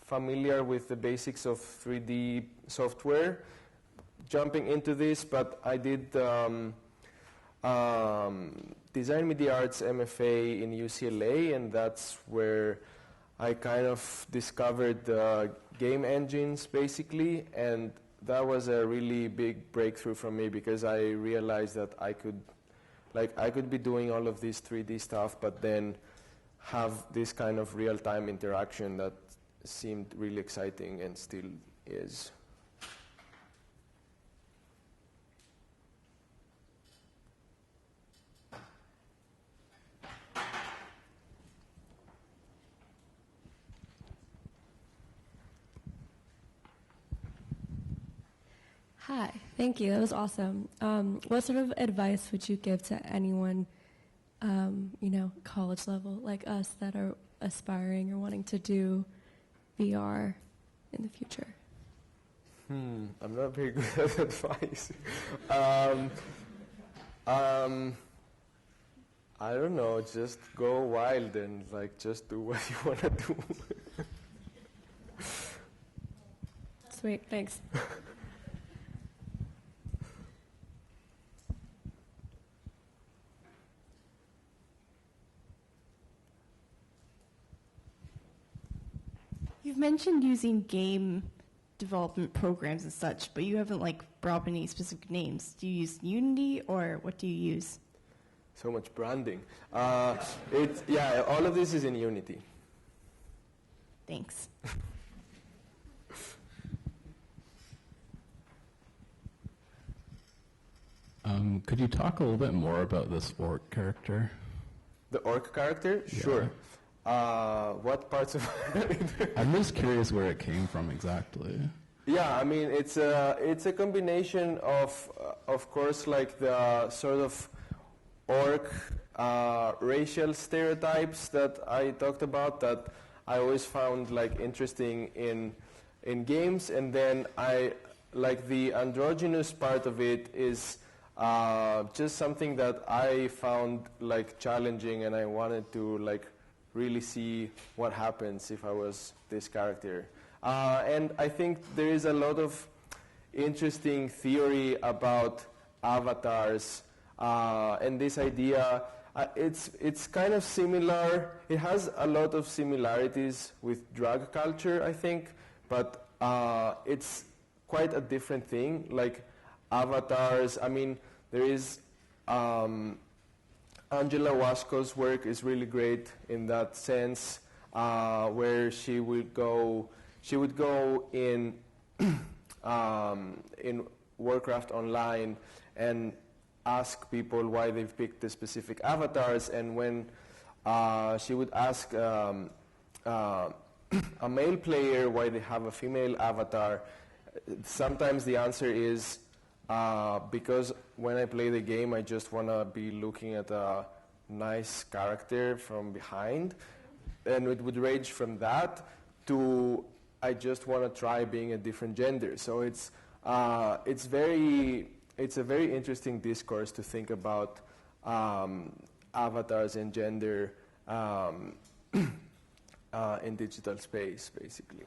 familiar with the basics of 3D software jumping into this, but I did Design Media Arts MFA in UCLA, and that's where I kind of discovered game engines, basically, and that was a really big breakthrough for me because I realized that I could be doing all of this 3D stuff, but then have this kind of real-time interaction that seemed really exciting and still is. Hi, thank you. That was awesome. What sort of advice would you give to anyone, college level like us that are aspiring or wanting to do VR in the future? I'm not very good at advice. I don't know. Just go wild and just do what you want to do. Sweet, thanks. You've mentioned using game development programs and such, but you haven't brought up any specific names. Do you use Unity or what do you use? So much branding. All of this is in Unity. Thanks. Could you talk a little bit more about this orc character? The orc character? Yeah. Sure. What parts of it? I'm just curious where it came from exactly. Yeah, I mean, it's a combination of course, the sort of orc racial stereotypes that I talked about that I always found like interesting in games. And then I like the androgynous part of it is just something that I found like challenging, and I wanted to like really see what happens if I was this character. And I think there is a lot of interesting theory about avatars, and this idea, it's kind of similar. It has a lot of similarities with drag culture, I think, but it's quite a different thing. Like avatars, I mean, there is Angela Wasco's work is really great in that sense, where she would go in Warcraft Online and ask people why they've picked the specific avatars, and when she would ask a male player why they have a female avatar, sometimes the answer is because when I play the game I just want to be looking at a nice character from behind, and it would range from that to I just want to try being a different gender. So it's a very interesting discourse to think about avatars and gender in digital space, basically.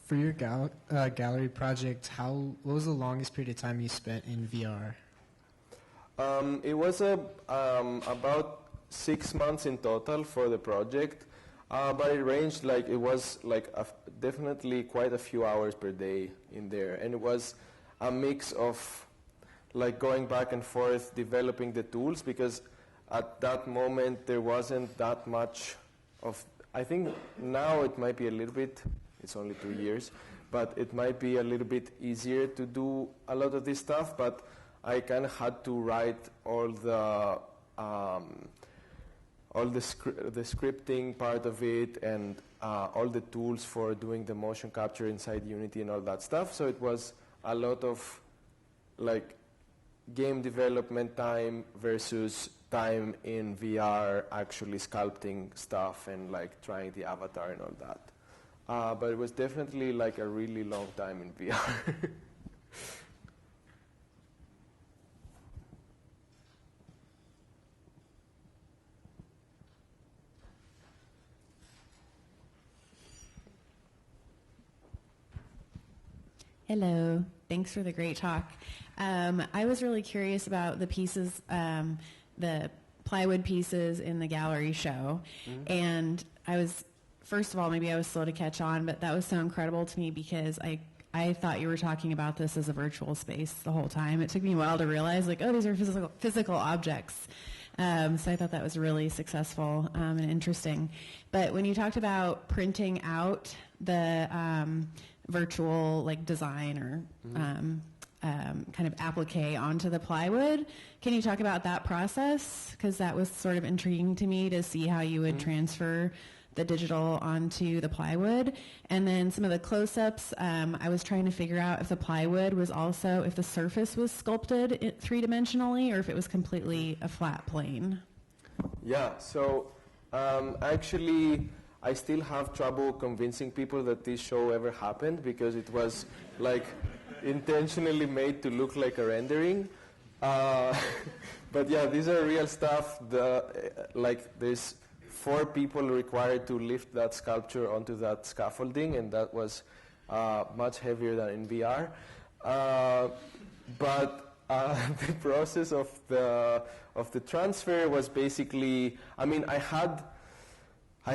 For your gallery project, what was the longest period of time you spent in VR? It was about 6 months in total for the project, but it ranged it was definitely quite a few hours per day in there, and it was a mix of going back and forth developing the tools, because at that moment there wasn't that much of. I think now it might be a little bit. It's only 2 years, but it might be a little bit easier to do a lot of this stuff. But I kind of had to write all the scripting part of it, and all the tools for doing the motion capture inside Unity and all that stuff. So it was a lot of game development time versus time in VR actually sculpting stuff and trying the avatar and all that. But it was definitely a really long time in VR. Hello. Thanks for the great talk. I was really curious about the pieces, the plywood pieces in the gallery show. Mm-hmm. And first of all, maybe I was slow to catch on, but that was so incredible to me because I thought you were talking about this as a virtual space the whole time. It took me a while to realize, these are physical objects. So I thought that was really successful and interesting. But when you talked about printing out the virtual design or kind of applique onto the plywood, can you talk about that process? Because that was sort of intriguing to me to see how you would transfer the digital onto the plywood. And then some of the close-ups, I was trying to figure out if the plywood was also, if the surface was sculpted three-dimensionally or if it was completely a flat plane. Yeah, so actually I still have trouble convincing people that this show ever happened because it was intentionally made to look like a rendering. But yeah, these are real stuff. There's 4 people required to lift that sculpture onto that scaffolding, and that was much heavier than in VR. But the process of the transfer was basically, I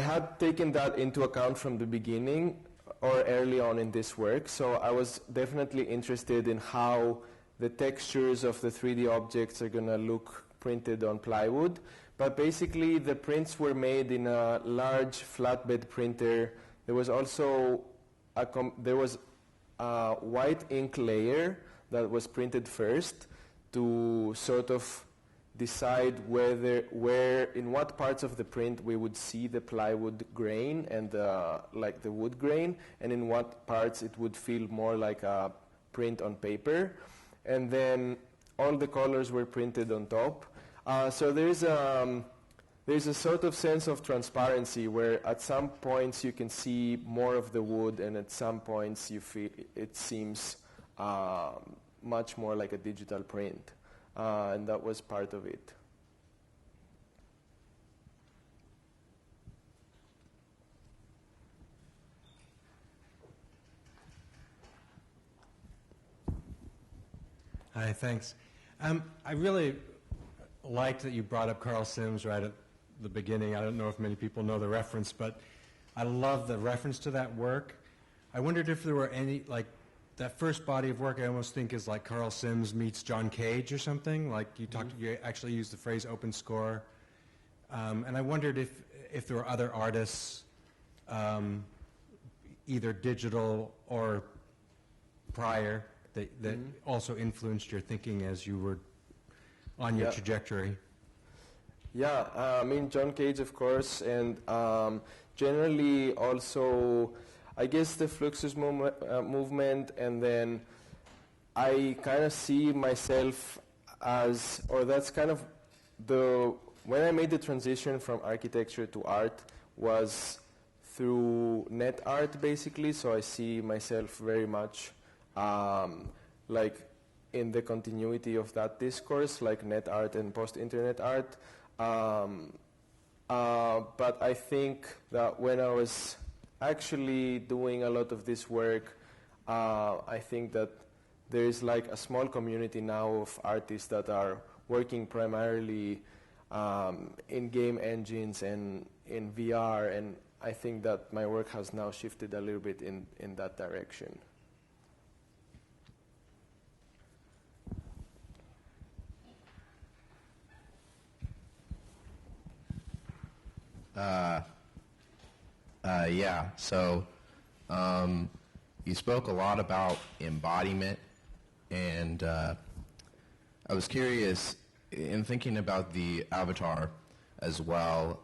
had taken that into account from the beginning or early on in this work, so I was definitely interested in how the textures of the 3D objects are going to look printed on plywood. But basically, the prints were made in a large flatbed printer. There was also a white ink layer that was printed first to sort of decide in what parts of the print we would see the plywood grain and like the wood grain, and in what parts it would feel more like a print on paper. And then all the colors were printed on top. So there's a sort of sense of transparency where at some points you can see more of the wood, and at some points you feel it seems much more like a digital print. And that was part of it. Hi, thanks. I really liked that you brought up Carl Sims right at the beginning. I don't know if many people know the reference, but I love the reference to that work. I wondered if there were any, like, that first body of work I almost think is like Carl Sims meets John Cage or something. Like you you actually used the phrase open score. And I wondered if there were other artists, either digital or prior, that also influenced your thinking as you were on your trajectory. Yeah, I mean, John Cage, of course, and generally also, I guess the Fluxus movement, and then I kind of see myself as, or that's kind of when I made the transition from architecture to art was through net art, basically, so I see myself very much like in the continuity of that discourse, like net art and post-internet art. But I think that when I was actually doing a lot of this work, I think that there is like a small community now of artists that are working primarily in game engines and in VR, and I think that my work has now shifted a little bit in that direction. Yeah, so you spoke a lot about embodiment, and I was curious, in thinking about the avatar as well,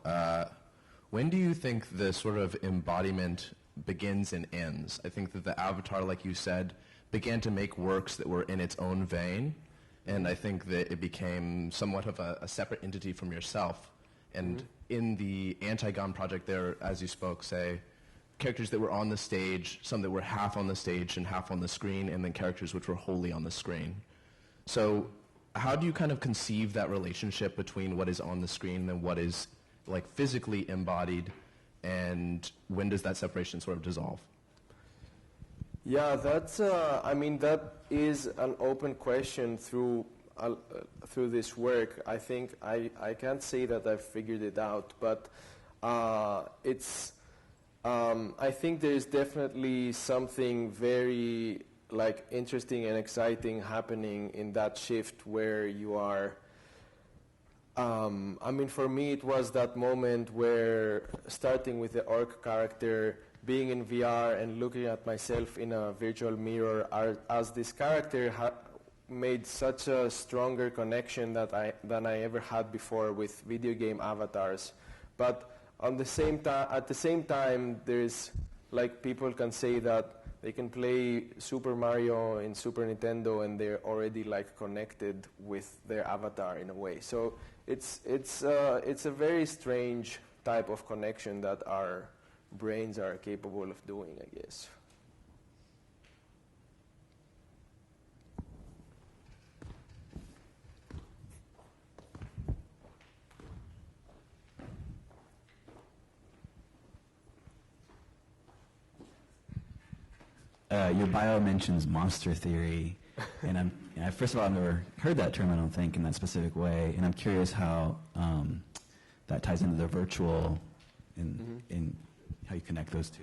when do you think the sort of embodiment begins and ends? I think that the avatar, like you said, began to make works that were in its own vein, and I think that it became somewhat of a separate entity from yourself. And in the Anti-Gon project there, as you spoke, say, characters that were on the stage, some that were half on the stage and half on the screen, and then characters which were wholly on the screen. So how do you kind of conceive that relationship between what is on the screen and what is like physically embodied, and when does that separation sort of dissolve? Yeah, that's, I mean, that is an open question through this work. I think I can't say that I've figured it out, but it's I think there's definitely something very like interesting and exciting happening in that shift where you are I mean, for me it was that moment where starting with the orc character, being in VR and looking at myself in a virtual mirror as this character made such a stronger connection than I ever had before with video game avatars. But at the same time, there's like people can say that they can play Super Mario in Super Nintendo and they're already like connected with their avatar in a way. So it's a very strange type of connection that our brains are capable of doing, I guess. Your bio mentions monster theory, and first of all, I've never heard that term, I don't think, in that specific way, and I'm curious how that ties into the virtual in how you connect those two.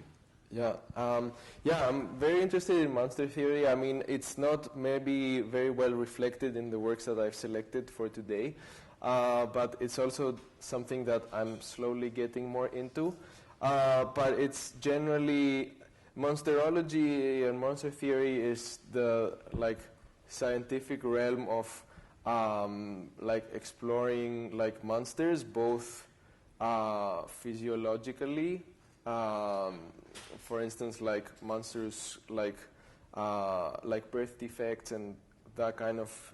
Yeah, I'm very interested in monster theory. I mean, it's not maybe very well reflected in the works that I've selected for today, but it's also something that I'm slowly getting more into. But it's generally monsterology and monster theory is the like scientific realm of like exploring like monsters, both physiologically, for instance, like monsters like birth defects and that kind of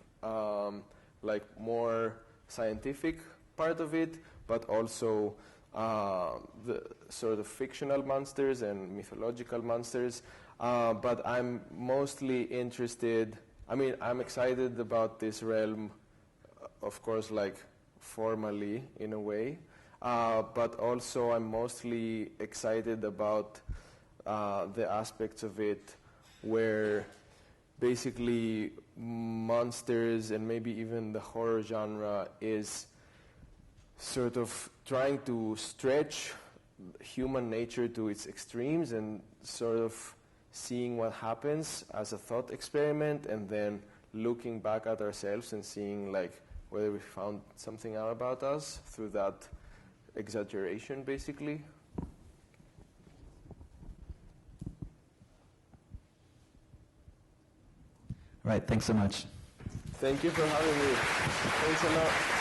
like more scientific part of it, but also the sort of fictional monsters and mythological monsters. But I'm mostly interested, I'm excited about this realm, of course, like formally in a way, but also I'm mostly excited about the aspects of it where basically monsters and maybe even the horror genre is sort of trying to stretch human nature to its extremes and sort of seeing what happens as a thought experiment and then looking back at ourselves and seeing like whether we found something out about us through that exaggeration, basically. All right, thanks so much. Thank you for having me. Thanks a lot.